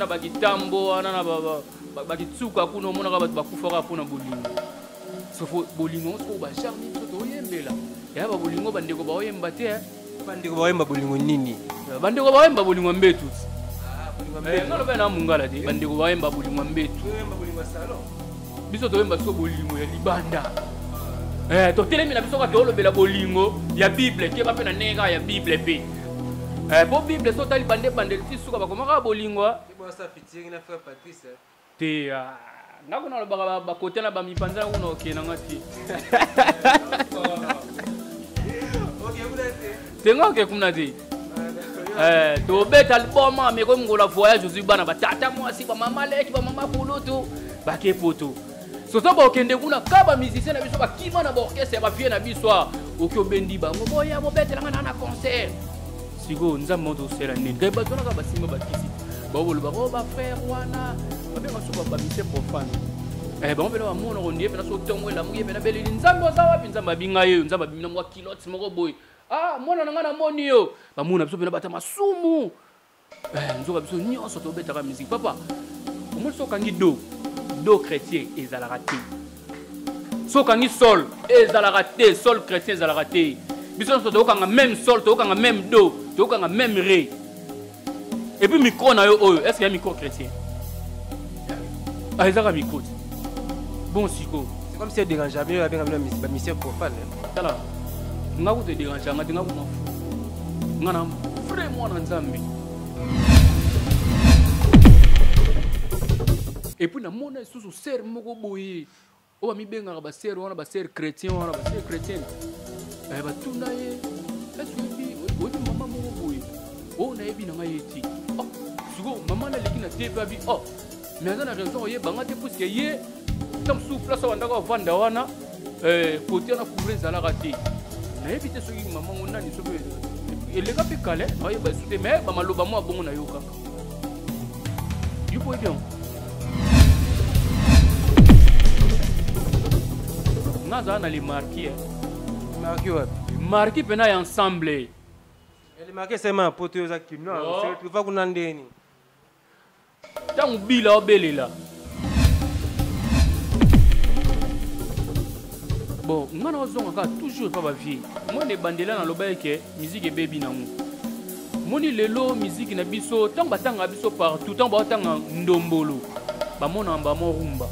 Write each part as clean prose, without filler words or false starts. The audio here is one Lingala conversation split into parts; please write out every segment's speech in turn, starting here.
okena bakitambo ana na bakitsuka kuna mona ka bakufaka pona bolingo sofo bolingo so ba charmi to oyembela ya ba bolingo bandeko ba oyemba te bandeko ba oyemba bolingo nini bandeko ba oyemba bolingo mbetu ngalo bena mungala de bandeko ba oyemba bolingo mbetu oyemba bolingo salon biso to oyemba so bolingo ya libanda to telemi na biso ka to lobela bolingo ya bible ke ba pe na nenga ya bible pe bo bible so tali bande ti suka ba komaka bolingo bo sa fitiri na frère Patrice te ngako na ba côté na ba mipanza uno okena ngati okay kunate tenga ke kunate to beta album me ko ngola voyage zu bana batata mwasi ba mama leki ba mama kulutu ba ke poto so to ba okende kuna ka ba musicien na biso ba kima na ba orchestre ba vie na biso okyo bendi ba ngo boya bo beta nga na concert sigo nzambo to sera nini ga ba tona ka ba simba ba kisi ba bolo ba ba frère wana ba benga so ba musicien profane ba ngobela ba mona ko ndiye pena so tongwela muye pena belili nzambo za wapi nzamba binga yeyo nzamba bimina mwa kilots moko boy mwana nanga na moni yo ba mona biso pena bata masumu nzoka biso nyonso to beta ka musique papa omo so kangi do chrétien ezalaka te so kangi sol ezalaka te sol chrétien ezalaka te biso so to kanga même sol to kanga même do to kanga même ré et puis micro na yo oyo est-ce qu'il y a micro chrétien ezaka micro bon siko c'est comme si dérange bien avec un musicien profane tala ngaku te dérange nga te ngaku mafu ngana vraiment na nzambe et puis na mona susu ser moko boye o mi benga ba ser wana ba ser chrétien wana ba ser chrétien ba tuna ye est-ce que o mama moko boye o na yebi na ngayeti siko mama na leki na tepa bi mais ça na raison ye banga te parce que ye tam souffle ça wanda ko vanda wana côté na couvrir zala raté na yebi te soki mama ngona ni sobe ele ka pe kale aye ba soute mais ba maloba mo abongo na yo kaka yupo bien naza na les marqués marqué pena ensemble les marqués c'est ma pote yo za kino c'est tu vas kuna ndeni tangu bila obelela bon ngana ozonga ka toujours pas ba vie moi ne bandela na loba ke musique e bebi nangu moni lelo musique na biso tangu batanga biso partout tangu batanga ndombolo ba mona mba mo rumba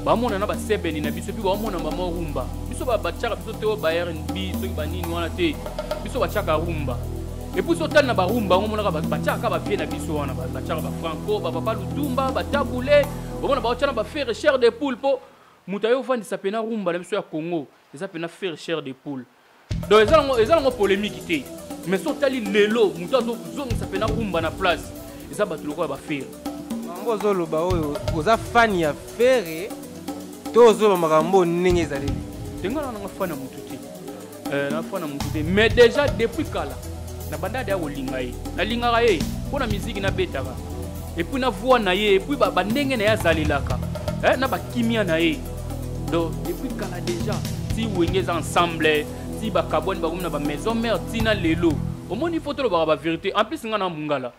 ba mona na ba sebeni na biso pi ba mona mba mo rumba biso ba bachaka biso te o ba R&B so ba nini wana te biso bachaka rumba et puis sotal na ba rumba ngo mona ka bachaka ba vie na biso wana ba bachaka ba franco ba papa lutumba ba tabule ba mona ba chana ba faire chair de poule po mutayo vandi sa pena rumba na biso ya Congo eza pena faire chair de poule donc eza ngo polémique te mais sotali lelo mutazo zonga sa pena rumba na place eza batuloko ba faire mambo zoloba oyo oza fan ya faire to zo makambo ndenge ezaleli tenga na fan na mutu te na fan na mutu te mais déjà depuis kala na banda ya olinga ye na lingaka ye pona musique na betaka et puis na voix na ye et puis ba ndenge na ya zalelaka na ba kimia na ye donc depuis kala déjà si wengez ensemble si ba kaboni ba komna ba maison mère tina lelo au moins il faut to ba vérité en plus ngana mungala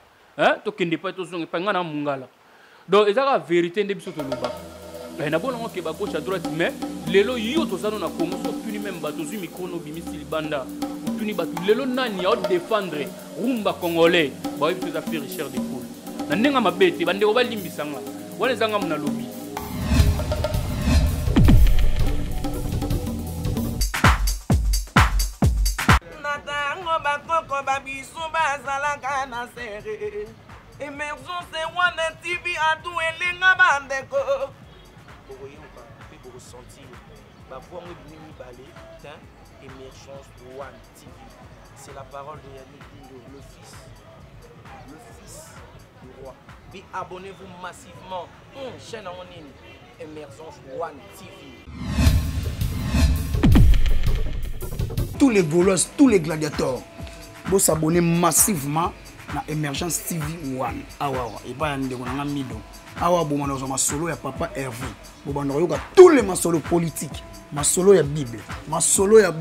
to kende pa to zonga pa ngana mungala donc ezaka vérité nde biso to loba na bona ngo ke ba gauche à droite mais lelo yo to zano na Congo so puni même ba to zu micro no bimisi libanda tuni ba lelo nani ya défendre rumba congolais ba yebi to za faire cher de poule na ndenga mabete ba ndeko ba limbisanga wana zanga mna lobi natango bakoko babiso bazalaka na serre émergence wana TV atu elenga bandeko okoyoka mpe bokosentir bavoix ngo bimimi bale émergence One TV c'est la parole de Yannick Dindo le fils du roi puis abonnez-vous massivement chaîne en ligne émergence One TV. Tous les Gaulois, tous les gladiateurs, vous s'abonnez massivement à Emergence TV One. Et pas un mido. Ma solo ya papa Hervé. Tous les ma solo politiques, ma solo ya Bible, ma solo ya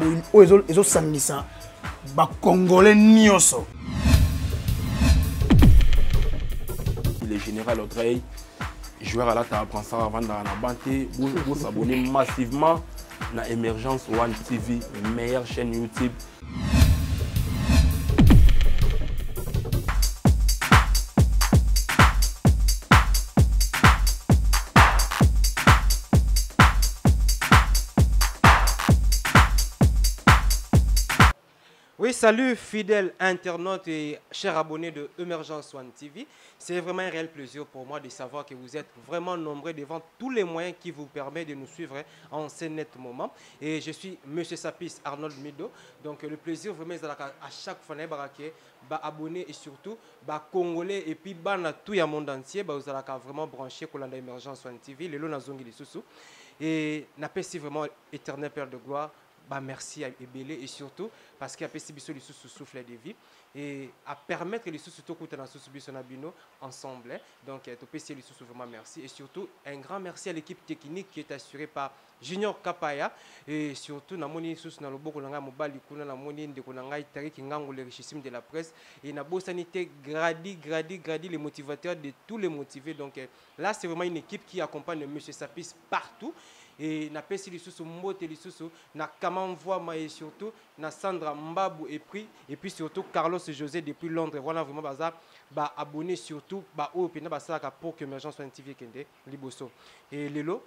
Ezo Sangisa, ba Congolais nyoso. Les Général Audrey. Joueur à la table, prend ça avant dans la banté. Vous vous abonnez massivement à Emergence One TV, meilleure chaîne YouTube. Oui, salut fidèles internautes et chers abonnés de Emergence One TV. C'est vraiment un réel plaisir pour moi de savoir que vous êtes vraiment nombreux devant tous les moyens qui vous permettent de nous suivre en ce net moment. Et je suis M. Sapis Arnold Mido. Donc le plaisir vraiment est à chaque fois de abonner et surtout Congolais et puis dans tout le monde entier. Vous allez vraiment brancher pour l'Emergence One TV. Les lots nazongi les sous. Et n'apprécie vraiment éternel Père de gloire. Merci à Ebélé et surtout parce qu'il y a des souffle de vie et à permettre les sous-souffles ensemble. Donc, vraiment merci. Et surtout, un grand merci à l'équipe technique qui est assurée par Junior Kapaya. Et surtout, nous avons le richissime de la presse. Et nous avons gradi les motivateurs de tous les motivés. Donc là, c'est vraiment une équipe qui accompagne M. Sapis partout. Et na pesi lisusu mbote lisusu na Kamanvoa et surtout na Sandra Mbabou et puis surtout Carlos José depuis Londres. Voilà vraiment bazar abonné surtout au pena basaka pour que Emergence One TV kende liboso. Et lelo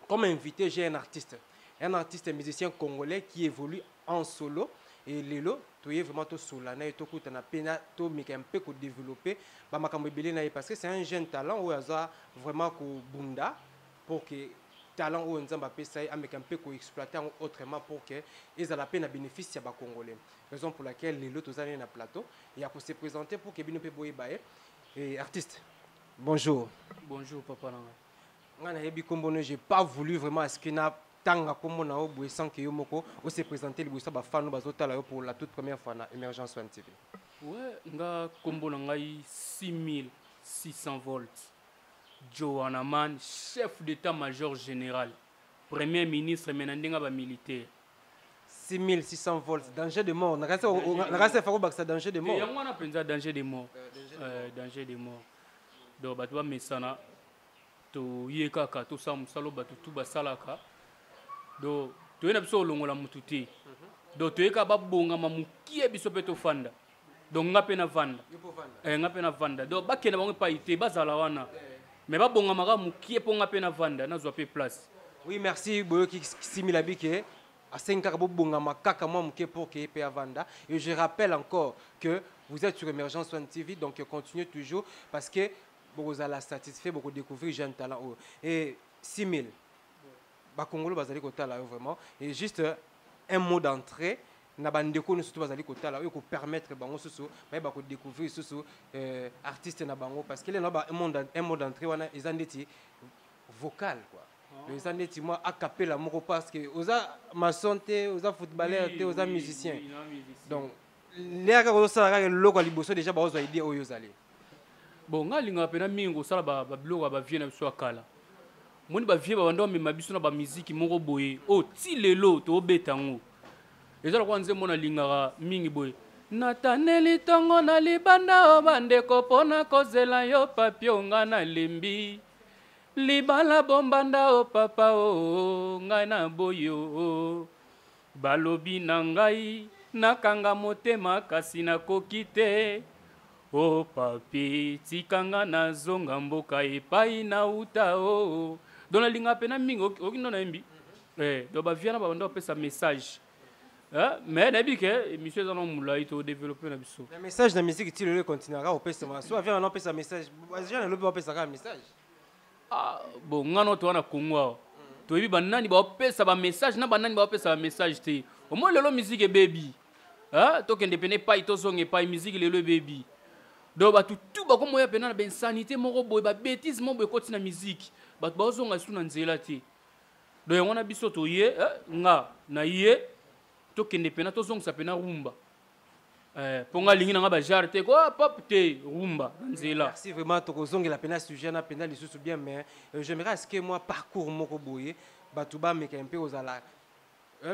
comme invité, j'ai un artiste musicien congolais qui évolue en solo. Et lelo tu es vraiment tout solana et tout coup na pena to meka un peu ko développer makambo belé na parce que c'est un jeune talent ou aza vraiment ko bunda pour que talent ou nzamba pesa avec un peu exploiter autrement pour que ils aient la peine à bénéficier à Congolais. Raison pour laquelle les autres années na plateau et à se présenter pour que bino pe boye bae et artiste. Bonjour. Bonjour papa nanga. Ngana yebi kombono, j'ai pas voulu vraiment est-ce que na tanga kombo na o boye sans que yo moko o se présenter le bossa ba fanu bazota là pour la toute première fois na Emergence One TV. Ouais, nga kombo na ngai 6600 volts. Joanna Man, chef d'état-major général, premier ministre, menandinga militaire. 6600 volts, danger de mort. On a fait danger de mort. Il y a un danger de mort. Danger de mort. Donc, tu vas mesana, tu yekaka, tu samusalo, tu basalaka. Donc, tu es absolument longo la mututi. Donc, tu es capable bonga mamukie bisopeto fanda. Donc, ngapena vanda. Ngapena vanda. Donc, bakena bango pa ite bazala wana. Mais pas bon amara mukie ponga pena vanda na zope place. Oui, merci Boyoki Similabike. À 5 ans bonga makaka moi mukie pour que pe vanda. Et je rappelle encore que vous êtes sur Emergence One TV, donc continuez toujours parce que vous allez satisfaire, vous découvrir jeune talent. Et 6000 Bakongolo bazali kota là vraiment. Et juste un mot d'entrée. Na bandeko nous surtout bazali kota là pour permettre bango soso mais ba ko découvrir soso artiste na bango parce que les là un mot d'entrée wana ezandeti vocal quoi les andeti moi a cappella moko parce que oza maçon te oza footballeur te oza musicien donc les gars oza sala le ko liboso déjà ba oza idée oyo zali bon ngalinga pena mingo sala ba bloga ba vie na biso akala moni ba vie ba bando mema biso na ba musique moko boye o ti lelo to betango ezala kwa nze mona lingaka mingi boye nataneli tongo na libanda o bandeko pona kozela yo papio nga na lembi libala bombanda o papa o ngai na boyo balobi na ngai nakanga motema kasi nakoki te o papi tikanga nazonga mboka epai na uta o dona linga pena mingi okindo na yembi do baviana babanda opesa message. Mais depuis que monsieur Zanon Moulay to développer na biso. Le message de la musique il le continuera au pèse soit vient on pèse message. Les gens le pèse un message. Ah bon ngano to na Congo. To yebi banani ba pèse ba message na banani ba pèse ba message te. Au moins le musique baby. To kende pene pa ito songe pa musique le baby. Do ba tout ba comme ya pena na ben sanité moko boy ba bêtise mo boy continue na musique. Ba ba zonga su na nzela te. Do yangona biso to ye nga na ye to kende pena to zonga sa pena rumba. Ponga lingi na ba jarte ko pop te rumba nzela. Merci vraiment to zonga la pena sujet na pena les sous bien mais j'aimerais est-ce que moi parcours moko boye ba to ba meka un peu ozala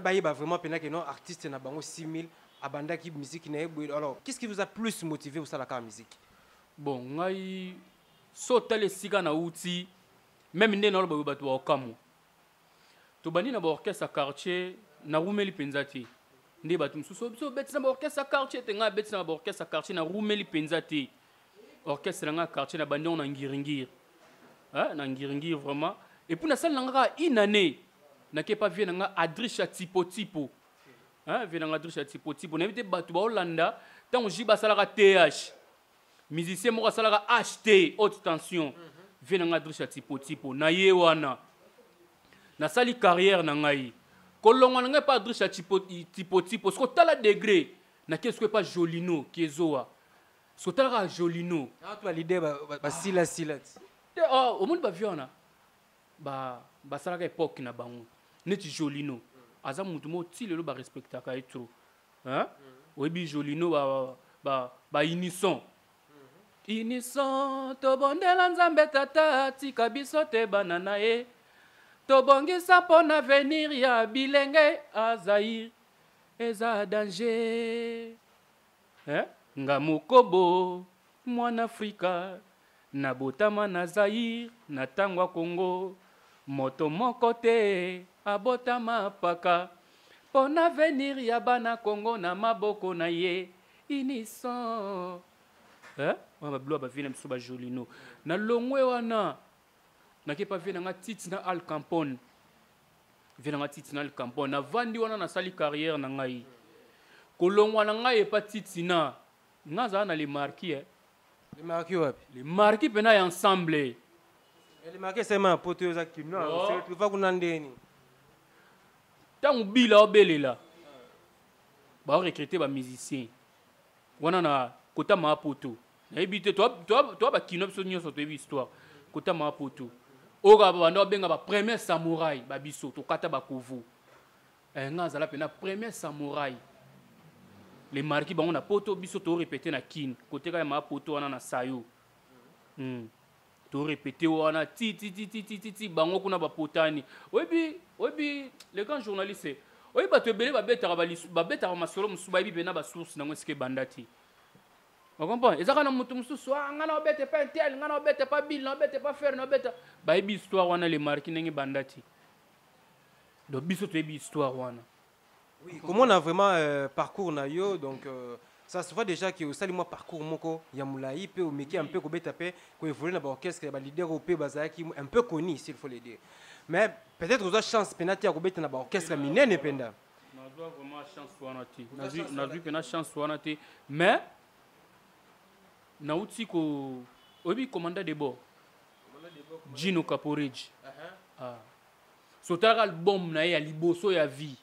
ba yeba vraiment pena que non artiste na bango 6000 abanda ki musique na boye. Alors qu'est-ce qui vous a plus motivé au sala ka musique? Bon ngai sota le sika na uti même nde na lo ba bato okamu to bani na ba orchestre quartier na rumeli penzati nde bato msuso biso beti na ba orchestre quartier te nga beti na ba orchestre quartier na rumeli penzati orchestre nga quartier na bandi on na ngiringir hein na ngiringir vraiment et puis na salle nga une année na ke pas vient nga Adrisha tipo hein vient nga Adrisha tipo na invité bato ba Hollanda tant jiba salaka TH musicien moko salaka HT haute tension vient nga Adrisha tipo na ye wana na sali carrière na ngai kolonga nga pas Adrisha tipo sko tala degré na qu'est-ce que pas Jolino Kiezoa sko tala Jolino ah toi l'idée ba sila oh au monde ba viona ba salaka époque na bango neti Jolino aza mutu mo ti lelo ba respectaka etro hein oyebi Jolino ba unison unison tobondela nzambe tata tika biso te banana ye tobongisa mpona avenir ya bilenge azair eza danger hein nga mokobo mwana afrika na botama na Zaire na tangwa Congo moto moko te abotama paka pona venir ya bana Congo na maboko na ye unison hein ba blo ba vina mso ba Jolino na longwe wana na ke pa vina nga titi na Al Campone vina nga titi na Al Campone na vandi wana na sali carrière na ngai kolongwa na ngai pa titi na nga za na les marquis les marquis wapi les marquis pena ya ensemble les marquis c'est ma pote yo za kimno c'est tu vas kuna ndeni tangu bila obelela ba recruter ba musicien wana na kota ma poto na ebité toi ba kino biso nyonso to ebi histoire kota ma poto oka ba ndo benga ba premier samouraï ba biso to kata ba kovu nga zala pena premier samouraï les marquis bango na poto biso to répéter na kin côté ka ma poto wana na sayo to répéter wana ti bango kuna ba potani oyebi les grands journalistes oyebi bato ebele babetaka masolo mosusu bayebi pena ba source nango esike bandati on comprend ezaka na mutu mosusu nga na obete pa intel nga na obete pa bill na obete pa fer na obete bayebi histoire wana les marquis ndenge bandati donc biso to yebi histoire wana. Oui, comment on a vraiment parcours na yo donc ça se voit déjà que au sali moi parcours moko ya moulaï pe au meki un peu ko beta pe ko évoluer na ba orchestre ba leader au pe bazaki un peu connu s'il faut le dire mais peut-être aux chance penati ya ko beta na ba orchestre minene penda na doit vraiment chance wana ti na vu pena chance wana ti mais na uti ko obi commandant de bord Gino Caporeji so tara album na ya liboso ya vie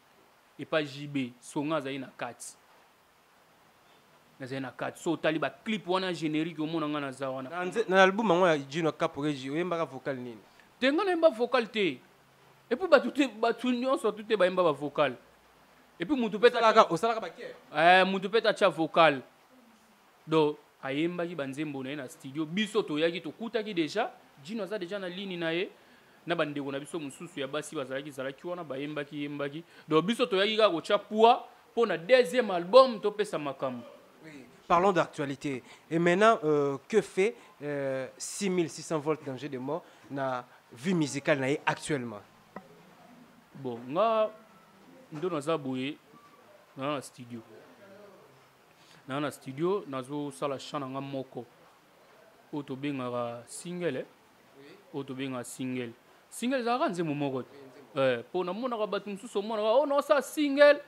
et pas JB songa za ina kati na za ina kati so tali ba clip wana générique omona nga na za wana na album ngo ya Gino Caporeji oyemba vocal nini tenga na mba vocal te et puis batu nyonso tout ba mba vocal et puis mutu peta osalaka ba ke mutu peta cha vocal do ayemba ki banzembo na studio biso to yaki to kutaki déjà Gino za déjà na ligne na ye na bandeko na biso mususu ya basi bazalaki wana bayembaki donc biso to yaki ka ko chapua pour na deuxième album to pesa makambo. Oui, parlons d'actualité et maintenant que fait 6600 volts danger de mort na vie musicale na actuellement. Bon nga ndo na zaboye na studio nazo sala chana nga moko oto benga single oto benga single za ranze momoko pour na mona ka batu mususu mona oh non ça single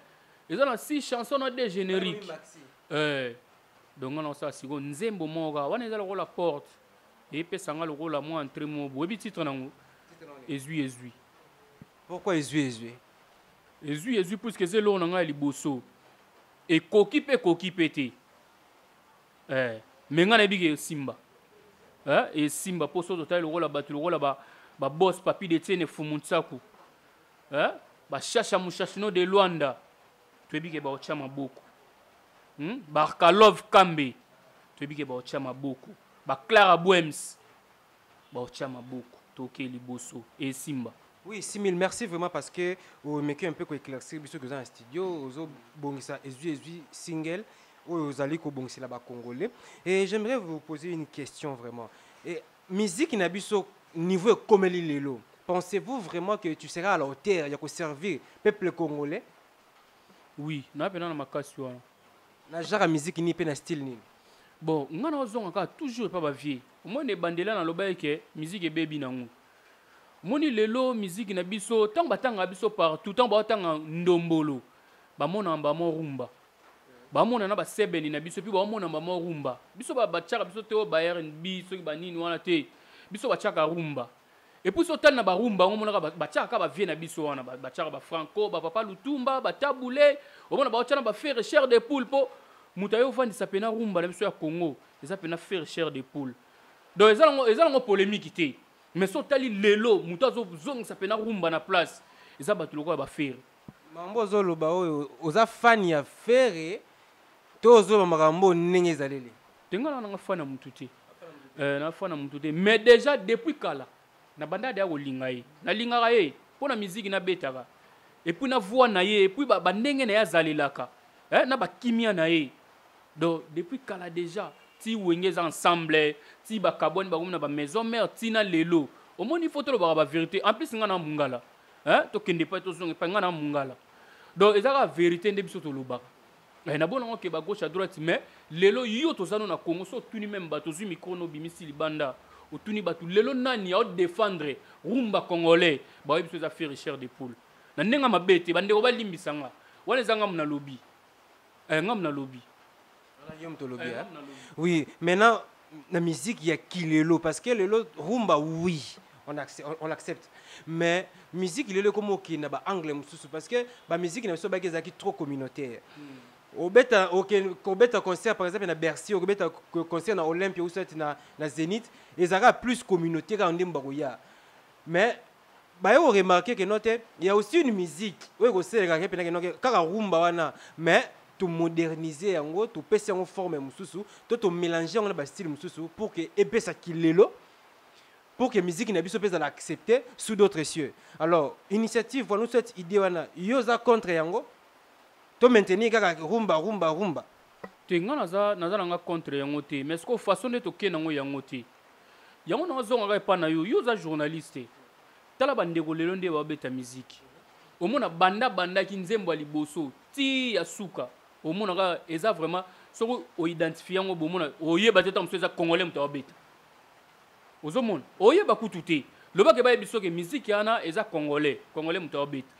ils ont 6 chansons na des génériques donc on ça siko nzembo moka wana ezala ko la porte et pesa nga lo la mo entre mo bobi titre nango ezui pourquoi ezui parce que c'est lo na nga liboso et koki pe te mais nga na bige simba et simba poso total lo la batu lo la ba boss papi de tiene fumunsaku ba shasha mushashino de Luanda twebike ba ochama boko Barkalov Kambe twebike ba ochama boko ba Clara Bwems ba ochama boko toke liboso et simba. Oui, 6000, merci vraiment parce que vous mettez un peu éclaircir que vous avez un studio, vous avez un single, vous allez au Congolais. Et j'aimerais vous poser une question vraiment. Et musique na biso niveau comme lelo. Pensez-vous vraiment que tu seras à la hauteur ya ko servir peuple congolais? Oui, na pena na makasi wana. Na genre musique ni pe na style ni. Bon, ngana ozonga ka toujours pas ba vie. Omone bandela na loba ke musique ebebi nango. Moni lelo musique na biso tant batanga biso partout tant batanga ndombolo. Ba mona ba mo rumba. Ba mona na ba sebeni na biso pi ba mona ba mo rumba. Biso ba batchaka biso te o ba R&B so ba nini wana te. Biso batchaka rumba. Et puis sotan na ba rumba on mona ba batchaka ba vie na biso wana ba batchaka ba Franco ba Papa Lutumba ba Tabule o mona ba otchana ba faire chair de poule po mutayo fandi sa pena rumba na biso ya Congo. Eza pena faire chair de poule. Donc ezalongo polémique te. Mais sotali lelo mutazo zong sa pena rumba na place. Eza batuloko ba faire. Mambo zoloba oyo oza fan ya faire tozo makambo ndenge ezaleli. Tengala na fan na mutu te. Na fan na mutu te. Mais déjà depuis kala na banda de kolinga ye. Na lingaka ye pona musique na betaka. Et puis na voix na ye et puis ba ndenge na ya zalelaka. Na ba kimia na ye. Donc depuis kala déjà ti wengez ensemble ti ba kaboni ba na ba maison mère ti na lelo. Au moins il faut to ba vérité. En plus ngana mungala. To kende pa to songa pa ngana mungala. Donc ezaka vérité nde biso to lobaka. Na bona ke ba gauche à droite mais lelo yo to zano na Congo so tuni même ba to zu micro no bimisi libanda. Otuni batu lelo nani ya défendre rumba congolais ba biso za faire chair de poule. Na ndenga mabete bande ko balimbisanga. Wana zanga mna lobby. Ngam na lobby. Oui, maintenant la musique il y a qui lelo parce que lelo rumba oui, on l'accepte. Mais musique il est comme qui na ba anglais mususu parce que ba musique na so ba kezaki trop communautaire. Au beta concert par exemple na Bercy, au beta concert na Olympia ou soit na Zénith, ezaka plus communautaire quand ndimba koya. Mais bah on remarqué que note il y a aussi une musique ouais ko sera ka rumba wana mais to moderniser yango to pesa en forme mususu to mélanger on ba style mususu pour que epesa kilelo pour que musique na biso pesa l'accepter sous d'autres cieux. Alors initiative voilà cette idée wana yoza contre yango to maintenir kaka rumba te ngana za nga contre yango te mais ce que façon de to kenango yango te yango na zonga pa na yo yoza journaliste tala bandeko lelo nde ba beta musique omona banda ki nzembo liboso ti ya suka omona ka eza vraiment soko o identifier yango bomona oyeba te tamso eza congolais mto beta ozomona oyeba kutu te loba ke ba biso ke musique yana eza congolais mto beta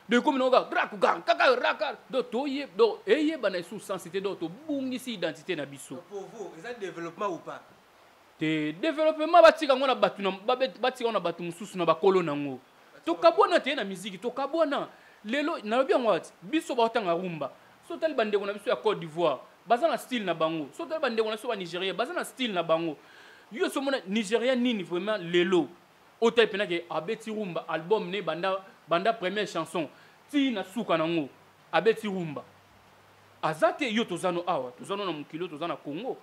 de comme no ga brakugang kaka raka do toye do eyeba na sous sensité do to bungisi identité na biso pour vous eza développement ou pas te développement batika ngona batu na batika na batu mususu na bakolo nango to kabona te na musique to kabona lelo na lobi ngwati biso ba tanga rumba so tali bandeko na biso ya Côte d'Ivoire baza na style na bango so tali bandeko na so ba Nigeria baza na style na bango yo so mona Nigeria nini vraiment lelo o tali pena ke abeti rumba album ne banda première chanson ti na suka nango abeti rumba azate yo tozano awa tozano na mukilo tozana Congo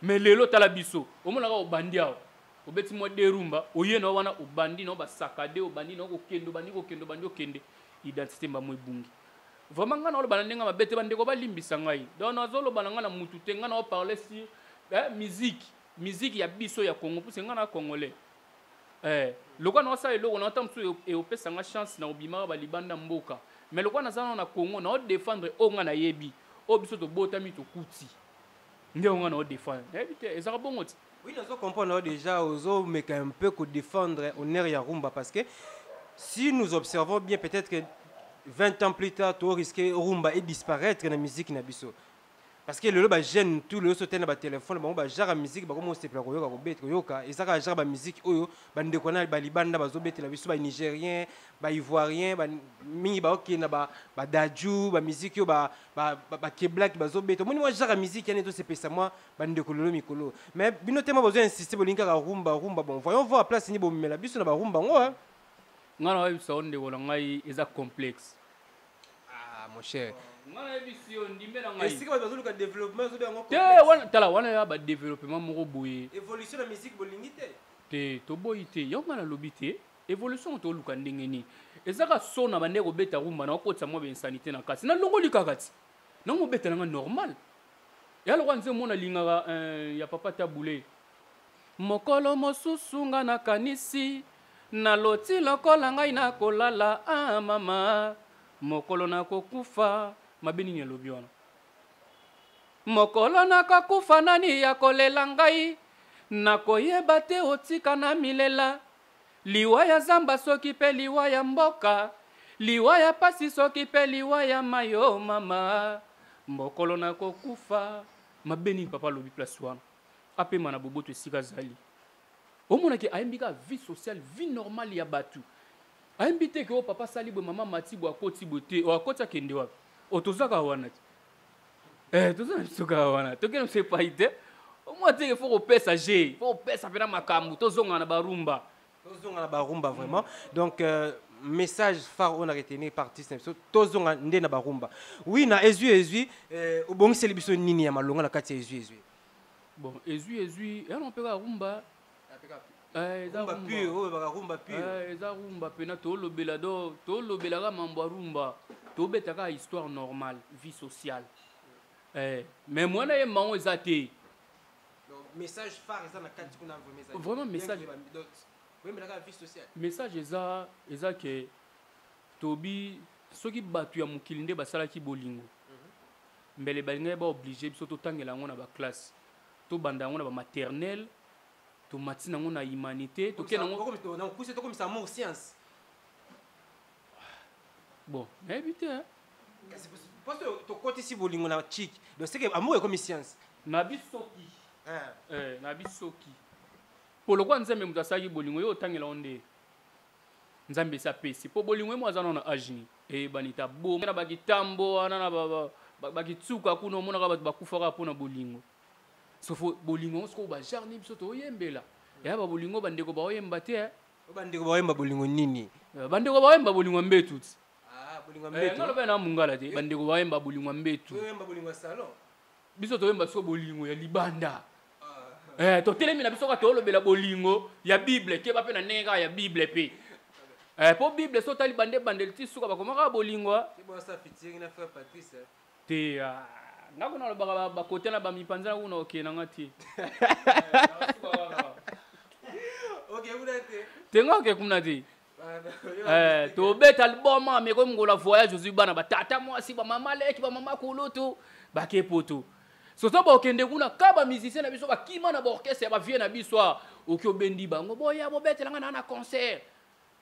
mais lelo tala biso omona ka obandi awa obeti mo de rumba oyena wana obandi no ba sakade obandi no ko kende identité mba moy bungi vraiment ngana lo banandenga mabete bande ko balimbisa ngai donc nazolo bananga na mutu te ngana o parler sur musique ya biso ya Congo pour ngana congolais lokwa na sa eloko na tamsu e opesa nga chance na obima ba libanda mboka mais lokwa na zana na Congo na o défendre o ngana yebi o biso to botami to kuti nde on ngana o défendre ebite ezaka bongo ti. Oui, nous comprenons déjà aux hommes mais un peu que défendre honneur ya rumba parce que si nous observons bien peut-être que 20 ans plus tard tu risquer rumba et disparaître dans la musique na biso parce que le ba jeune tout le sauter na ba téléphone ba genre musique ba comme on se plaît koyoka ko bet koyoka et ça genre ba musique oyo ba ndeko na ba libanda ba zobete la biso ba nigérien ba ivoirien ba mingi ba ok na ba daju ba musique yo ba black ba zobete moni moi genre musique yani to se pesa moi ba ndeko lolo mikolo mais bino tema besoin insister bolinga rumba bon voyons voir place ni bo mela biso na ba rumba ngo ngana wa biso onde wala ngai eza complexe mon cher ngana biso ndimbe na ngai est-ce que ba zoluka développement zo be ngo te wana tala wana ya ba développement moko boye évolution la musique bolingi te to boyi te yo ngana lobi te évolution to luka ndenge ni ezaka sona bande ko beta rumba na okotsa mo be insanité na kasi na longo likakati na mo beta nga normal ya lo kwanze mona lingaka ya Papa Tabule mokolo mosusu nga nakanisi naloti lokola ngai nakolala mama mokolo nakokufa mabe nini elobi wana mokolo nakokufa nani ya kolela ngai nakoyeba te otika na milela liwa ya zamba soki mpe liwa ya mboka liwa ya pasi soki mpe liwa ya mayo mama mokolo nakokufa mabe nini papa alobi place wana apema na boboto esika zali omonaki ayembi ka vie sociale vie normale ya bato ayembi te ke o papa sali bwe mama mati bwe akoti bwe te akoti akende wapi otozaka wana te tozana biso kaka wana tokende mso epai te omwa te ke fo kopesa je fo kopesa mpena makambo tozonga na barumba vraiment donc message phare on a retenu par artiste tozonga nde na barumba oui na ezui obongiseli biso nini ya malonga na kati ya ezui bon ezui yana mpeka rumba eza rumba pena tolobelaka mambo ya rumba tobetaka histoire normale vie sociale mais mwana ye mango eza te message phare eza na kati kuna vraiment message eza ke tobi soki bato ya mokili nde basalaki bolingo mbele balingai baoblige biso totangela yango na baklasse tobanda yango na bamaternelle tomati nango na humanité tokomisa mot science bon nayebi te parce que tokotisi bolingo na chiki donc c'est que amour ekomi science na bisoki po lokwa nzambe moto asalaki bolingo yo otangela ngo nde nzambe esi apesi po bolingo ye mo aza nano na ageni eyebani ta boma na bakitambo wana na bakitsuka kuna omonaka bato bakufaka mpo na bolingo sofo bolingo ngo sikoyo bajarni biso toyembela eya babolingo bandeko baoyemba te bandeko baoyemba bolingo nini bandeko baoyemba bolingo mbetu ti ngalobe na mungala te bandeko baoyemba bolingo mbetu biso toyemba siko bolingo ya libanda totelemi na biso ka tolobela bolingo ya bible keba mpe na ndenge kaka ya bible mpe po bible so otali bandeli ti suka bakomaka bolingo te nga kuna alobaka bakote na bamipanza na kuna okenanga te te nga oke kuna te tobeta album ameko mongola voyage ozwi bana batata mwasi bamama leki bamama kulutu bake poto soso bakokende kuna ka bamusicien na biso bakima na baorchestre ya bavie na biso oki obendi bango boya bobetelanga na concert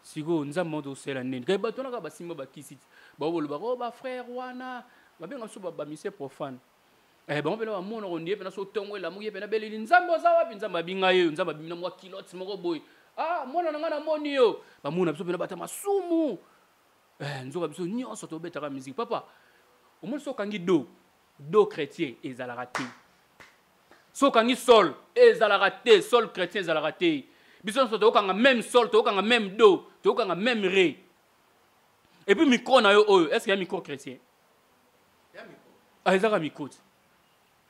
sikoyo nzambe moto osala nini kai bato naka basimba bakisi ti baobolobaka o bafrère wana babenga biso bamusicien profane bango mpena bamonako ndie mpena so tongo elamuki ye mpena beleli nzambe oza wapi nzambe abinga ye nzambe abimina mwa kilote moko boye mwana na nga namoni yo bamona biso mpena bata masumu nzoka biso nyonso tobetaka musike papa omoni so okangi do chrétien ezalaka te so okangi sol ezalaka te sol chrétien ezalaka te biso nyonso tokokanga même sol tokokanga même do tokokanga même ré et puis micro na yo oyo est ce que ya micro chrétien ezaka micro te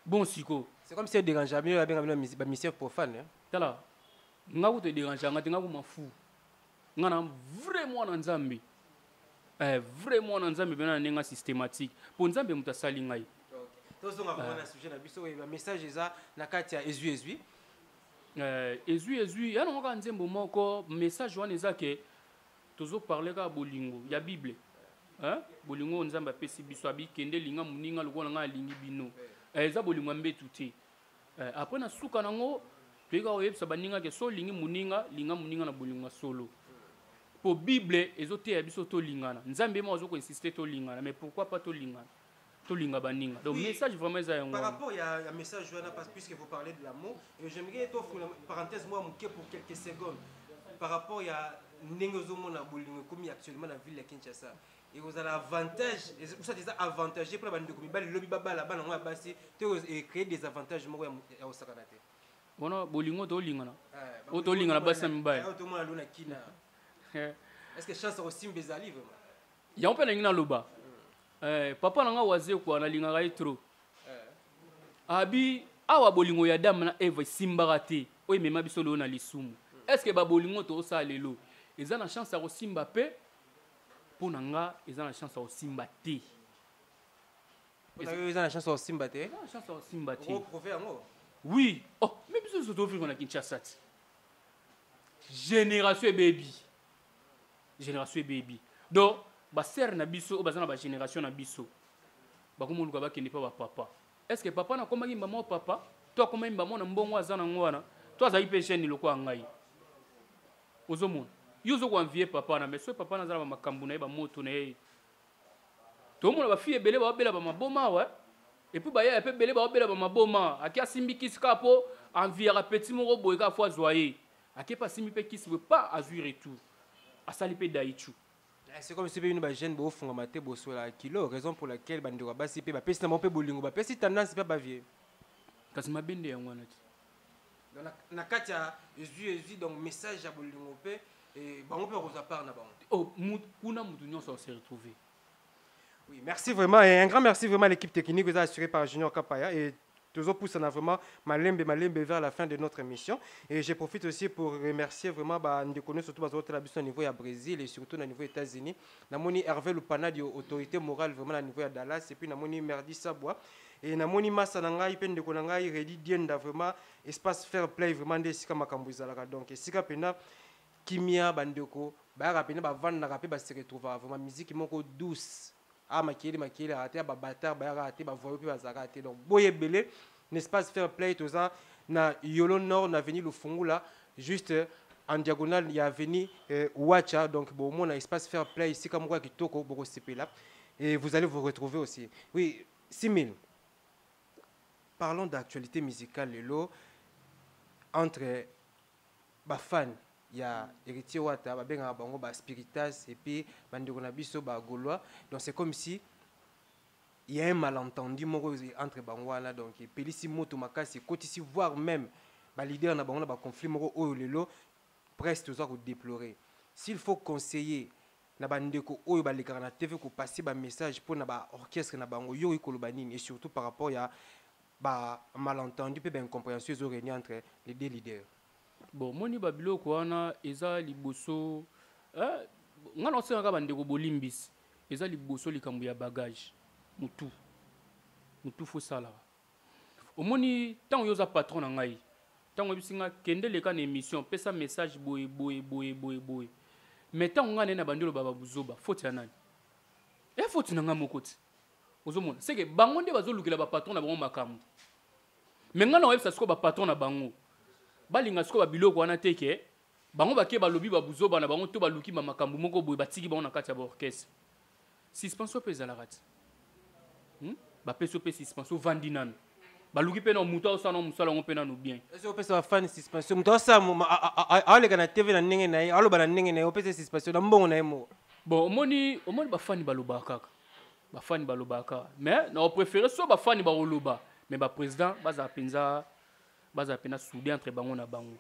bon siko c'est comme si elle dérange mieux avec la mission profane tala nga ko te dérange nga te nga ko mafu nga na vraiment na nzambe vraiment na nzambe bena nenga systématique pour nzambe muta sali ngai tozonga vraiment na sujet na biso ba message eza na kati ya ezui yana ngoka nzembo moko message wana eza ke tozo parler ka bolingo ya bible bolingo nzambe apesi biso abikende linga muninga lokola nga alingi bino eza bolingo mbetu te après na suka nango toyika oyebisa baninga ke so lingi muninga linga muninga na bolingo solo po bible ezoteya biso tolingana nzambe mo azoko insister tolingana mais pourquoi pas tolingana tolinga baninga donc message vraiment eza yango par rapport ya message wana puisque vous parlez de l'amour et j'aimerais t'offrir une parenthèse moi muke pour quelques secondes par rapport ya ndenge ozomona bolingo comme actuellement na ville ya Kinshasa et vous avez l'avantage et ça des avantages pour bande comme bali lobi babala bana ngwa basi et créer des avantages moko ya osakana te bona bolingo tolingana o tolingana basi na mibali to mona lona kina est-ce que chance aussi mbezali vraiment ya on peut na ngina loba papa nanga waze kwa na lingaka ye trop abi awa bolingo ya dame na Eve simbaka te oyo mema biso leo na lisumu est-ce que ba bolingo to osala lelo eza na chance ya kosimba pe mpo na nga eza na chance ya kosimba te eza na chance ya kosimba te chance ya kosimba te prouve yango Oui. Oh, mais biso so to na Kinshasa. Génération baby. Génération baby. Donc, ba sœur na biso, bazana ba génération na biso. Ba ko moluka ba kende pa ba papa. Est-ce que papa na komaki maman ou papa? Toi comment maman na mbongo azana ngwana? Toi za ipe chaîne loko ngai. Ozomona. Yozo ko envier papa na mais so papa na zala ba makambu na ba moto na ye. To mona ba fille belé ba bela ba maboma ouais. Et puis ba ya pe belé ba bela ba maboma. Aki asimbi kiska po envier petit moko boye ka fois joyer. Aki pas simbi pe kisi pas azur et tout. Asali pe daichu. C'est comme si une jeune beau fond maté bosso la kilo, raison pour laquelle bande ba si pe ba pesi na mon pe bolingo ba pesi tendance pas bavier. Kasi mabende ya ngwana ti. Donc na katia Jésus donc message à bolingo pe et bango pe rosa part na bango. Oh, kuna mutu nyonso se retrouver. Oui, merci vraiment et un grand merci vraiment à l'équipe technique vous a assuré par Junior Kapaya et toujours pousse on a vraiment malembe vers la fin de notre émission et je profite aussi pour remercier vraiment de connaître surtout parce que au niveau à Brésil et surtout au niveau des États-Unis namoni Hervé Lupana de autorité morale vraiment au niveau à Dallas et puis namoni Merdi Sabois et namoni Massa nangai pende ko nangai Redi Dienda vraiment espace fair play vraiment de sika makambo ezalaka donc sika pena kimia bandeko ba rapena ba vendre rapé ba se retrouver vraiment musique moko douce. Ah, makili raté ba bâtard ba raté ba voyou ba raté donc boye belé n'espace fair play tout ça na Yolo Nord na avenue Lufungula juste en diagonale il y a avenue Wacha donc bon mon espace fair play ici comme quoi kitoko boko là et vous allez vous retrouver aussi. Oui, 6000. Parlons d'actualité musicale lelo entre ba fans. Il y a héritier Wata, ba bango ba Spiritas et puis bandeko na biso ba Gaulois. Donc c'est comme si il y a un malentendu entre bangwana donc pelisi moto makasi kotisi voire même ba leader na bango ba conflit moko oyo lelo presque tous ko déplorer. S'il faut conseiller na bandeko oyo ba lekana na TV ko passer ba message pour na ba orchestre na bango yo ikoloba nini et surtout par rapport ya ba malentendu pe ba incompréhension zo réuni entre les deux leaders. Bon, moni babilo kwana eza liboso ngana osengaka bandeko bolimbisi eza liboso likambo ya bagage mutu fo sala omoni tango yoza patron na ngai tango bisinga kende leka na émission pesa message boye mais tango ngana na bandelo baba buzoba faute ya nani faute na nga mokoti ozomona c'est que bango nde bazolukela ba patron na bango makambo mais ngana oyebisa siko ba patron na bango balinga siko babiloko wana teke bango bake balobi babuzoba na bango to baluki makambo moko boye batiki bango na kati ya orchestre suspension pe ezalaka ti bapesi pe suspension vandi nanu baluki pe na mutu osala mosala yango mpe nanu bien ese opesa bafani suspension mutu aoleka na tv na ndenge na ye aloba na ndenge na ye opesa suspension na mbongo na ye moko bon omoni bafani balobaka kaka bafani balobaka mais na opréféré so bafani bakoloba mais baprésident bazala mpenza soudé entre bango na bango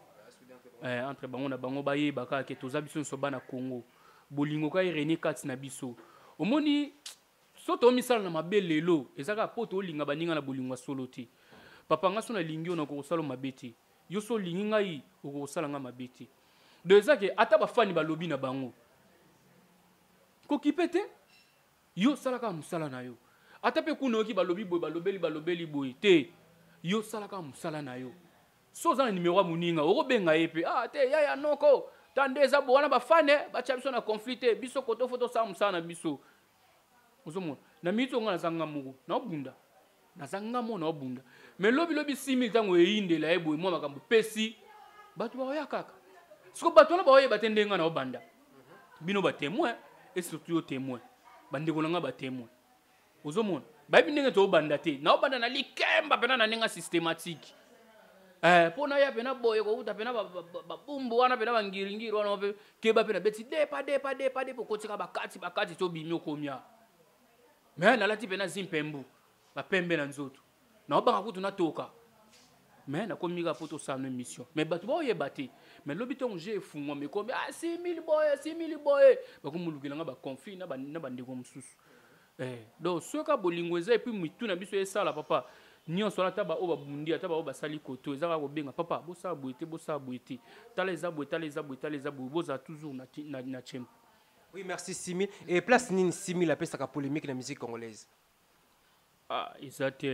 entre bango na bango bayebaka ke toza biso nyonso bana Congo bolingo ka ereni kati na biso omoni so tomisala na mabe lelo ezaka po tolinga baninga na bolingo solo te papa nga so na lingi ona kokosala mabe te yo so lingi ngai okosala nga mabe te de ezake ata bafani balobi na bango kokipe te yo salaka musala na yo ata pe kuna oki balobi boy balobeli boy te yo salaka musala na yo so za numéro ya muninga okobenga ye pe te yaya noko tande eza bona bafane bacha biso na conflit biso koto foto sa musala na biso ozomona na mito nga nazanga moko na obunda nazanga mo na obunda mais lobi 6000 tango eyindela ebo mo makambo pesi bato baoya kaka siko bato na baoye batendenga na obanda bino ba témoin et surtout yo témoin bandeko nga ba témoin ozomona bayibi ndenge to obanda te na obanda na likemba pena na nenga systématique pona ya pena boye ko uta pena babumbu wana pena bangiringiri wana pe keba pena beti depa po kotika bakati to bimyo komia mais nalati pena zimpembu bapembe na nzoto na obanga kutu na toka mais na komika poto sano émission mais bato boyeba te mais lobi tongo je fungwa me kombi 6000 boye bakomulukela nga ba conflit na bandeko mususu donc soka bolingo eza et puis mitu na biso esala papa nyonso na taba o babundi ata ba o basali koto ezaka kobenga papa bosala boete tala eza boye boza toujours na chempo. Oui, merci 6000 et place nini 6000 apesa ka polémique na musique congolaise exacte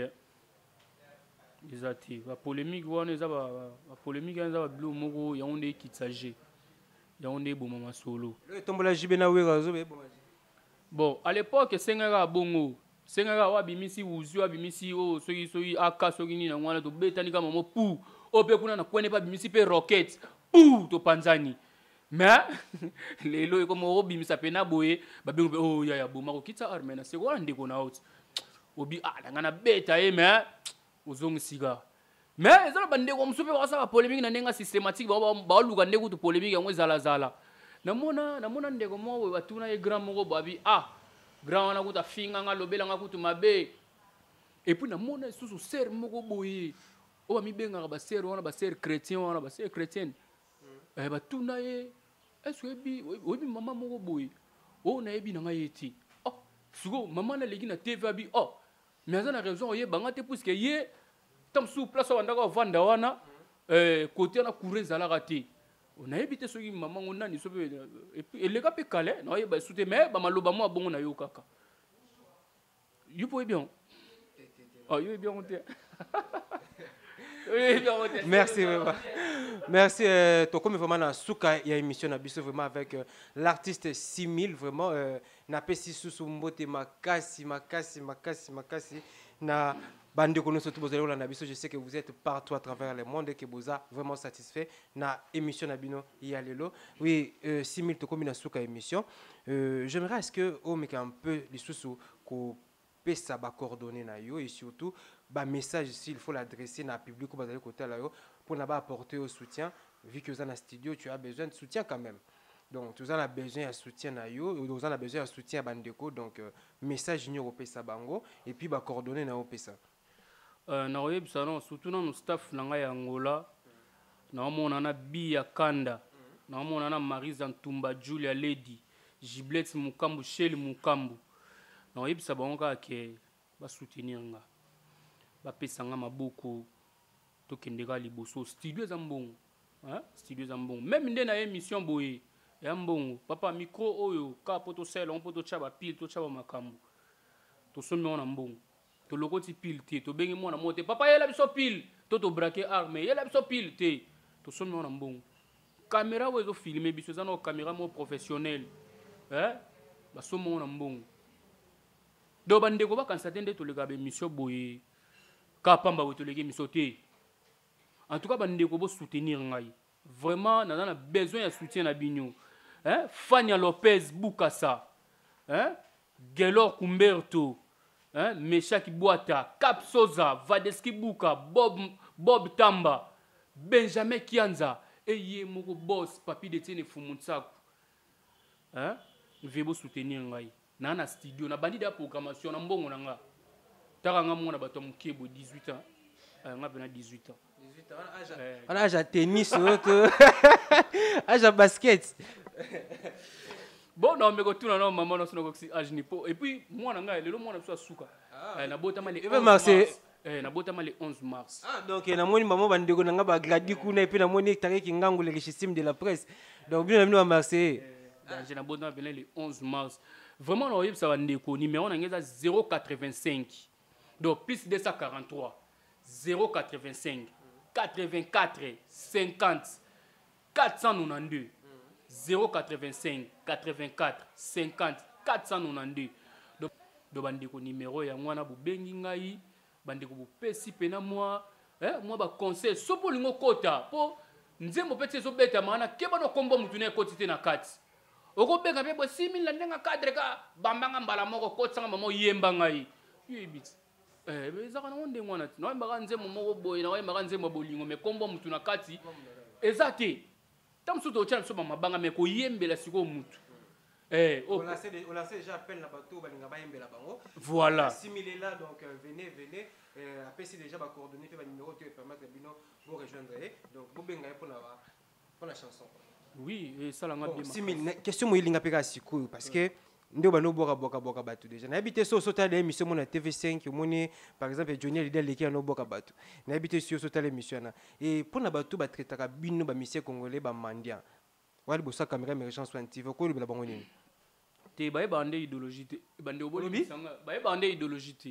Exact. La polémique, la polémique, la blue moko, y a un qui s'agit. Y a un bon maman solo. Le tombola jibena wera zo be bon. Bon, à l'époque, Sengara bongo. Sengara wa bimisi uzu wa bimisi o soyi aka soyi ni na ngwana to betani kama mo pu. O pe kuna na kwene pa bimisi pe rocket. Pu to panzani. Mais lelo ko mo bimisa pe na boye ba bengo oh ya boma ko kitsa arme na se ko ande ko na out. Obi ngana beta mais ozongi siga. Mais ezala bande ko msupe ba sa polémique na nenga systématique ba luka ndeko to polémique yango zala. Namona ndeko mo batuna e grand moko babi grand wana kuta finga nga lobela nga kutu mabe. Et puis namona susu ser moko boye. O ba mi benga ba ser wana ba ser chrétien wana ba ser chrétienne. Batuna e est-ce que obi mama moko boye. O na ebi na nga yeti. Sugo mama na legi na TV abi mais azana raison ye banga te puisque ye tam sous place wanda ko vanda wana côté na courir zala raté. On a évité ce qui maman on a ni so et puis les gars pe calé non ye ba souté mais ba maloba mo bongo na yo kaka. You pouvez bien. You bien on te. Merci vraiment. Merci. Comme vraiment na souka il y a émission na biso vraiment avec l'artiste 6000 vraiment na pesi susu mbote makasi na bande kono surtout vous allez na biso. Je sais que vous êtes partout à travers le monde et que vous êtes vraiment satisfait na émission na bino ya lelo. Oui 6000 to comme na souka émission. J'aimerais est-ce que o meka un peu les susu ko pesa ba coordonner na yo et surtout ba message ici il faut l'adresser na public ou aller côté là yo pour n'a pas apporter au soutien vu que vous en a studio tu as besoin de soutien quand même donc tu as besoin de soutien na yo vous en a besoin de soutien bandeko donc message ni au pesa bango et puis ba coordonner na au pesa na web salon surtout na staff na ngai Angola na mona na Bia Kanda na mona na Marisa Ntumba Julia Lady Giblet Mukambu Shell Mukambu na web sabon ka ke ba soutenir nga ba pesanga maboko to kendeka liboso studio zambongo studio zambongo même ndé na émission boye ya mbongo papa micro oyo ka poto sel on poto chaba pile to chaba makambo to somi on mbongo to lokoti pile te to bengi mona mote papa yela biso pile to braquer arme yela biso pile te to somi on mbongo caméra wezo filmer biso za no caméra mo professionnel ba somi on mbongo do bande ko ba kansaté ndé to le gabe mission boye kapamba wetoleki misote en tout cas bande ko bo soutenir ngai vraiment na besoin de soutien na binyo Fania Lopez Bukasa Gelor Kumberto Meshaki Boata Cap Soza Vadeski Buka Bob Tamba Benjamin Kianza et moko boss papi de tene Fumunsaku vebo soutenir ngai na studio na bandi da programmation na mbongo na nga Taranga mona bato mukebo 18 ans. Nga bena 18 ans. 18 ans. On a âge tennis auto. Âge basket. Bon non mais quand na maman na sona ko âge ni po et puis moi na nga lelo moi na so suka. Na botama le 11 mars. Na botama le 11 mars. Donc na moni maman bandeko na nga ba gradi kuna et puis na moni tariki ngangu le richissime de la presse. Donc bien na Marseille. Je na botama le 11 mars. Vraiment no yeb ça bandeko numéro na ngeza 085. Donc, plus 243, 085, 84, 50, 492, 085, 84, 50, 492. Donc, bandeko numéro ya mwana bubengi ngai, bandeko bupesi pena moi ba conseil, so po lingo kota, po nzembo pete so beta mana, keba no kombo mutune kotite na kati. Oko benga pe bo 6000 la ndenga cadre ka, bambanga mbala moko kotsanga mamo yemba ngai. Yebit. Ezaka na onde mwana ti na mbaka nzembo moko boye na mbaka nzembo bolingo me kombo mutu na kati ezate tamsu to tshana so mabanga me ko yembela siko mutu on lance déjà appel na bato balinga ba yembela bango voilà assimiler là donc venez après c'est déjà ba coordonner pe ba numéro te permettre bino vous rejoindre donc vous benga pour la chanson oui et ça la nga bien simile question mo ilinga pe ka siko parce que ndio bano boka batu déjà na habité so ta l'émission mon TV5 moni par exemple Johnny Leader leki no boka batu na habité so ta l'émission na et pour na batu ba traitaka bino ba monsieur congolais ba mandia wali bosa caméra émergence sur TV ko le bango nini te ba bande idéologie te bande obolo bisanga ba bande idéologie te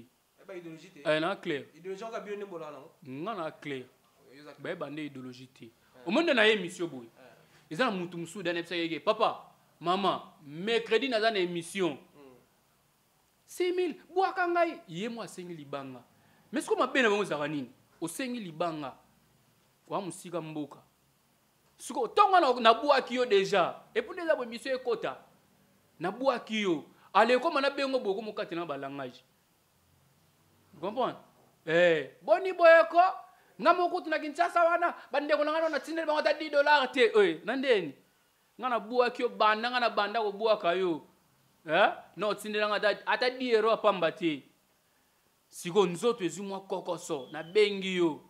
pas idéologie. Na clair. Idéologie on a bien nembo là non. Ngana clair. Ba bande idéologie té. Au monde na émission boy. Ils ont mutu musu dans epsa papa, maman, mercredi na za émission. 5000 boaka ngai ye moi 5000 libanga. Mais ce que m'a bena bango zaranini, o 5000 libanga. Wa musika mboka. Siko tonga na boaki yo déjà. Et pour déjà émission ekota. Na boaki yo. Allez comme na bengo boko mokati na balangage. Vous comprenez? Boni boyeko ngamo kutu na Kinshasa wana bande ko ngana na tindele bango ta $10 te nandeni ngana boaki yo banda ngana banda ko boaka yo. No tindele ngata ata €10 apamba te. Siko nzoto ezumwa kokoso na bengi yo.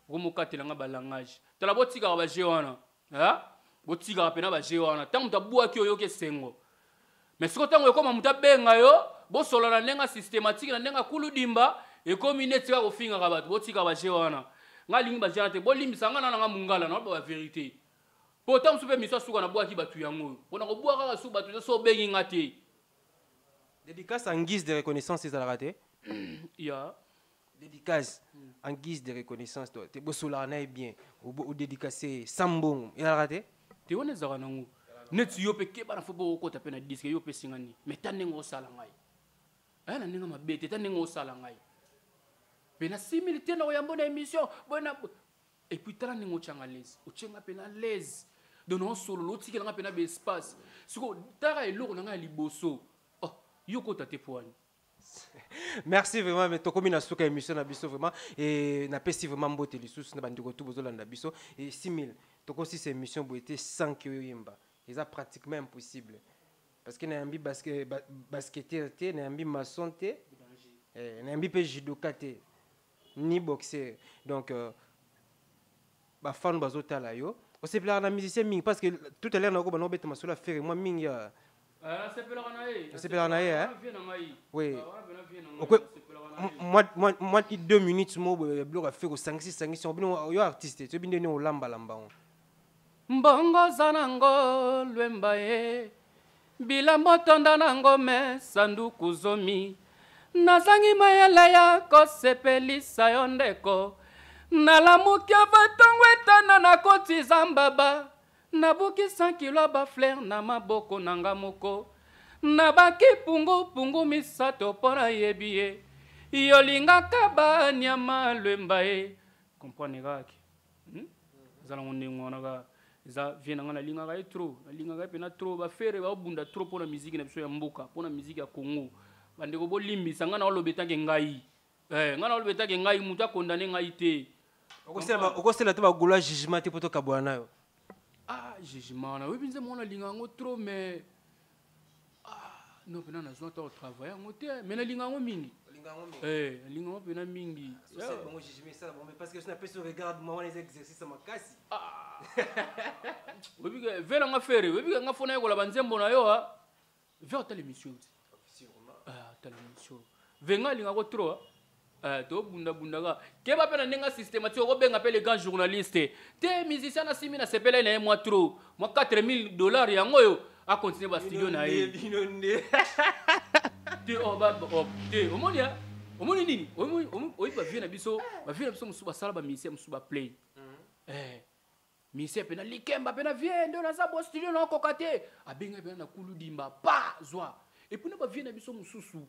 Mokati na balangage. Tala botika ba jewana. Botika pena ba jewana. Tangu tabuaki yo ke sengo. Mais ce que tango ekoma muta benga yo, bo solo na nenga systématique na nenga kuludimba e komi netika ko finga ka bato botika ba jewana. Ngalingi ba jewana te bo limbisa ngana na mungala na ba vérité. Pourtant soupe miso suka na boaki batu yango. Pona ko boaka ka su batu so bengi ngate. Dédicace en guise de reconnaissance ils a raté. Ya. Dédicace en guise de reconnaissance toi. Te bosola na bien ou dédicacé sambong il a raté. Te wone zaka nangu. Net yo pe ke bana fo bo ko tapena disque yo pe singani. Mais tanengo sala ngai. Na ninga mabete tanengo sala ngai. Pena 6000 te na yambo na émission bona et puis tala ningo changa les. O chenga pena les. Dono solo lo tikela nga pena be espace. Siko tara eloko na ngai liboso. Oh, yo ko tate poani. Merci vraiment mais tokomi na suka émission na biso vraiment et na pesi vraiment mbote lisusu na bandiko tout bozolanda biso et 6000 toko si cette émission bo été 100 que yimba c'est pratiquement impossible parce que na ambi basketteur te na ambi maçon te na ambi pe judoka te ni boxeur donc ba fan bazotala yo on se plaira na musicien mingi parce que tout à l'heure na ko bano beta masolo faire moi mingi c'est hein? Oui. Moi, 2 minutes, je vais faire 5-6 si on est artiste, tu es au lamba. Mbongo zanango lwemba ye bilambo tonda nango me sanduku zomi nazangi mayele ya kosepelisa yo ndeko nalamuki abatongo etana na koti zambaba nabuki 100 kilo ba fleur na maboko nanga moko nabaki pungu misato pona yebi ye yolingaka banyama lwemba ye comprendre kaki zala ngondengo naka za viena ngana lingaka e trop lingaka pena trop ba fere ba bunda trop pona musique na biso ya mboka pona musique ya Congo bandeko bo limbisa ngana olobeta ke ngai ngana olobeta ke ngai muta condamner ngai te okosela te ba gola jugement te poto kabwana yo jugement na oui binze mona lingango trop mais non pena na zona to travailler ngote mais na lingango mingi lingango pena mingi c'est bon jugement ça bon mais parce que je n'ai pas ce regarde moi les exercices ma kasi oui que vela nga fere oui que nga fona yola banzembo na yo vers ta l'émission sûrement ta l'émission venga lingango trop to bunda ga ke ba pena nenga systématique ko benga pe les grands journalistes te musicien na simi na sepela na moi trop moi $4000 yango yo a continuer ba studio na ye te te omoni nini oyi ba vie na biso musuba sala ba musicien musuba play musicien pena likemba pena vie ndo na za bo studio na kokate abenga pena na kuludimba pa zwa et puis na vie na biso mususu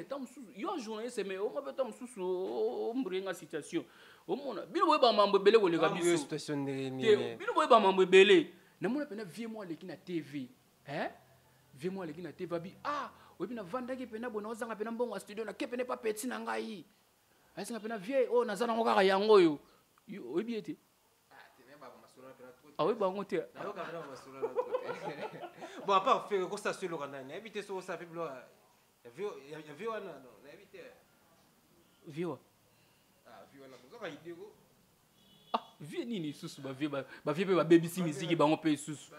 tam mususu yo journaliste mais o ma tam mususu o mbrenga situation o mona bino boye ba mambo bele ko le biso situation ne bino boye ba mambo bele na mona pena vie moi leki na TV vie moi leki na TV abi obi na vanda ki pena bona ozanga pena mbongo studio na ke pena pa petit na ngai asinga pena vie nazana ngokaka yango yo obi ete oui bah on était bon à part faire ça sur le canal éviter ça ça fait bloc il y a vu on non éviter viwa viwa na kuzoka idego vie nini susu ba vie ba baby si musique ba on peut susu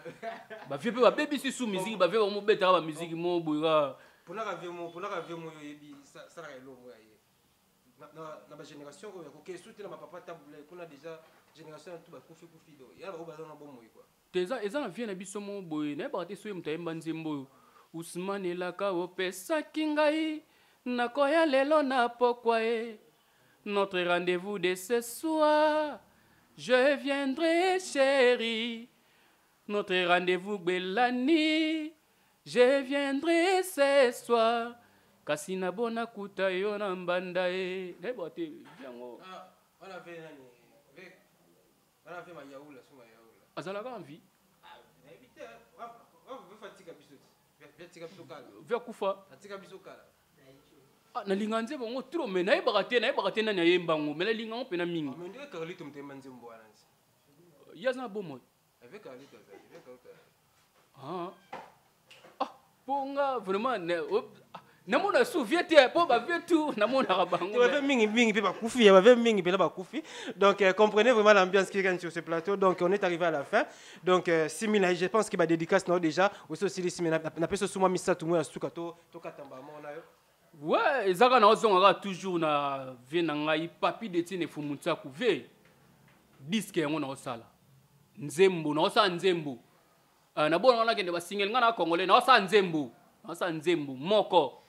ba vie ba baby si sous musique ba vie ba mo beta ba musique mo boira pour la vie mo yebi ça la lo mo ye na ba génération ko ke soutenir ma papa tabule kuna déjà génération tout ba kufi do ya ba bazana bomo quoi teza ezana vie na biso mo boye na ba te so mutayemba nzembo Ousmane laka opesa kingai nakoya lelo na pokwa e. Notre rendez-vous de ce soir, je viendrai chérie. Notre rendez-vous belani, je viendrai ce soir. Kasi na bona kuta yo na mbanda e. Nebote biango. On a fait nani? On a fait ma yaoula suma yaoula. Azalaka envie. Évitez, on va fatika biso. Fatika biso kala. Via kufa. Fatika biso kala. Ah, na linganze bongo trop mais na yebakate na yembango mais la lingango pena mingi. Mais ndeke Carlito mtemba nzembo wana. Yaza bomo. Avec Carlito, avec Carlito. Ah, ponga vraiment namona souviete po ba vietu namona rabango. Tu vas mingi pe ba kufi, ya va mingi pe la ba kufi. Donc comprenez vraiment l'ambiance qui règne sur ce plateau. Donc on est arrivé à la fin. Donc 6000 je pense qu'il va dédicace non déjà aussi les 6000 na peso suma misa tout moi suka to katamba mona yo. Ouais, ezaka na ozonga toujours na vie na ngai papi de tine fumunta ku ve disque yango na osala. Nzembo na osala nzembo. Na bona na kende ba single nga na congolais na osala nzembo. Na osala nzembo moko.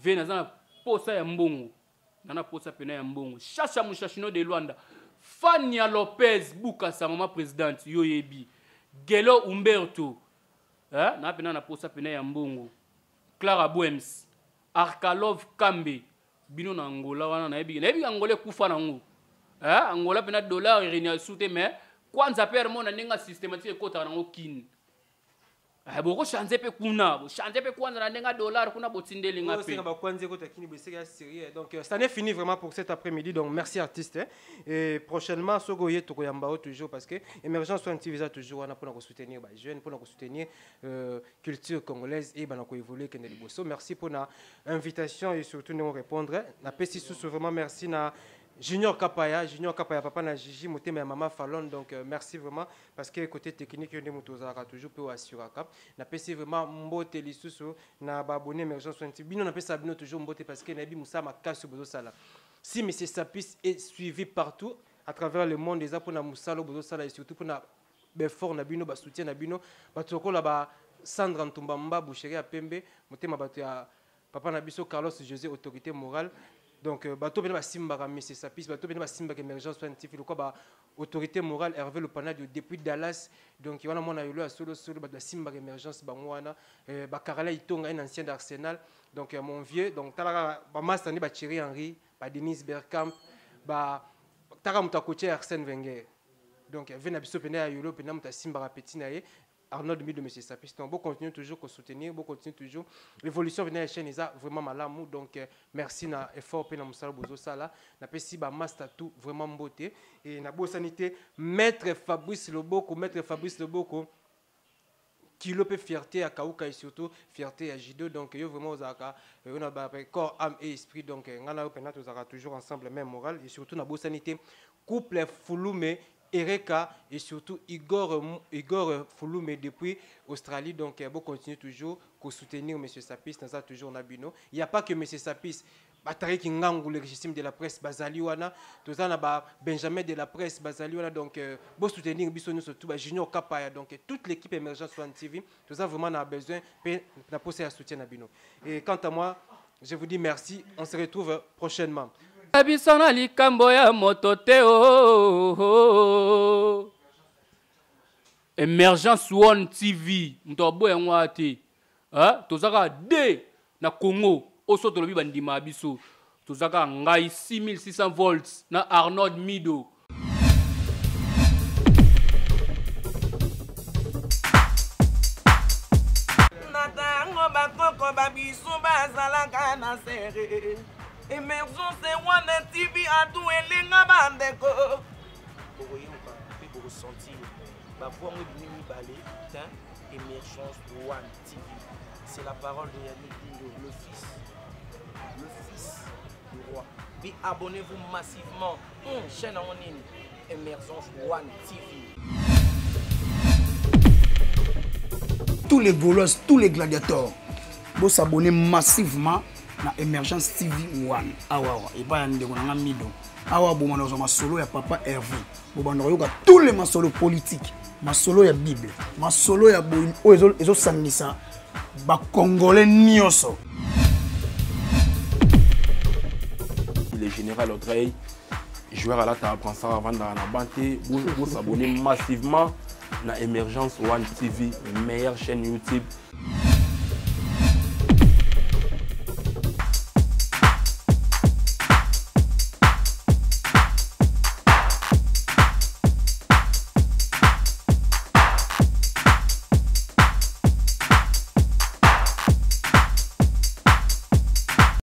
Ve na zana posa ya mbongo. Na posa pena ya mbongo. Chacha Mushashino de Luanda. Fania Lopez buka sa mama présidente yoyebi. Gelo Umberto. Na pena na posa pena ya mbongo. Clara Buems. Arkalov Kambe bino na Angola wana na yebi Angola kufa na ngo Angola pena dollar irenia soute mais kwanza per mona nenga systématique kota na ngo kin boko chanze pe kuna bo chanze pe kwanza na nenga dollar kuna botindeli ngape ba kwanza kota kini beseka sérieux donc ça n'est fini vraiment pour cet après-midi donc merci artiste et prochainement sogoye tokoyamba toujours parce que émergence One TV toujours wana pour soutenir ba jeune pour soutenir culture congolaise et bana ko évoluer que liboso merci pour na invitation et surtout nous répondre na pesi sous vraiment merci na Junior Kapaya papa na Gigi motema ya mama Fallon donc merci vraiment parce que côté technique on est motozaka toujours peu assurer cap na pesi vraiment mbote lisusu na ba abonné émergence One TV bino na pesa bino toujours mbote parce que na bi musama kaso bozo sala si monsieur Sapis est suivi partout à travers le monde déjà pour na musalo bozo sala et surtout pour na befort na bino ba soutien na bino ba tokola ba Sandra Ntumba Mba boucherie à Pembe motema bato ya papa na biso Carlos José autorité morale. Donc, bateau bena simba Monsieur Sapis, bateau bena simba émergence scientifique, le quoi autorité morale Hervé Le Panadio depuis Dallas. Donc, il y a mon aïeul à solo bateau simba émergence bangwana, Karala Itonga un ancien d'Arsenal. Donc, mon vieux, donc tala ba master ni ba Thierry Henry, ba Denis Bergkamp, ba tara muta coach Arsène Wenger. Donc, vena biso pena aïeul pena muta simba petit naé. Arnaud de Monsieur Sapis. Donc, bon continue toujours à soutenir, bon continue toujours. L'évolution venait à la chaîne, est vraiment malamou. Donc, merci na effort pour nous saluer bozo sala. Na pesi ba master tout vraiment beauté et na beau sanité. Maître Fabrice Loboko, qui le peut fierté à Kauka et surtout fierté à Jido. Donc, yo vraiment zaka, on a corps, âme et esprit. Donc, ngana opena toujours ensemble même moral et surtout na beau sanité. Couple Fouloumé. Ereka et surtout Igor Fouloumé depuis Australie. Donc, bon continue toujours à soutenir M. Sapis, dans toujours Nabino. Il n'y a pas que M. Sapis, Batari Kingangu, le régime de la presse, Bazaliwana, tout ça, Benjamin de la presse, Bazaliwana. Donc, bon soutenir Bissonu surtout, Junior Kapaya. Donc, toute l'équipe Émergence One TV, tout ça vraiment a besoin de poser à soutien Nabino. Et quant à moi, je vous dis merci. On se retrouve prochainement. Abisana likambo ya motote Émergence One TV mtobo ya ngwate tozaka D na Congo oso tolobi bandima biso tozaka ngai 6600 volts na Arnold Mido natango bakoko babiso bazalaka na serre Émergence One TV a tout elenga bandeko. Bokoyoka pe bokosentir ba voix mo bini balé putain Émergence One TV. C'est la parole de Yannick Dindo, le fils du roi. Puis abonnez-vous massivement chaîne en ligne Émergence One TV. Tous les Gaulois, tous les gladiateurs, vous s'abonnez massivement na Émergence TV One. Awa et pas yande konanga mido. Awa bo manozo masolo ya papa Hervé. Bo bando yoka tous les masolo politiques, masolo ya Bible, masolo ya bo ezo sangisa ba congolais nyoso. Général Audrey. Joueur à la apprend ça avant dans la banté. Vous s'abonnez massivement à Emergence One TV, meilleure chaîne YouTube.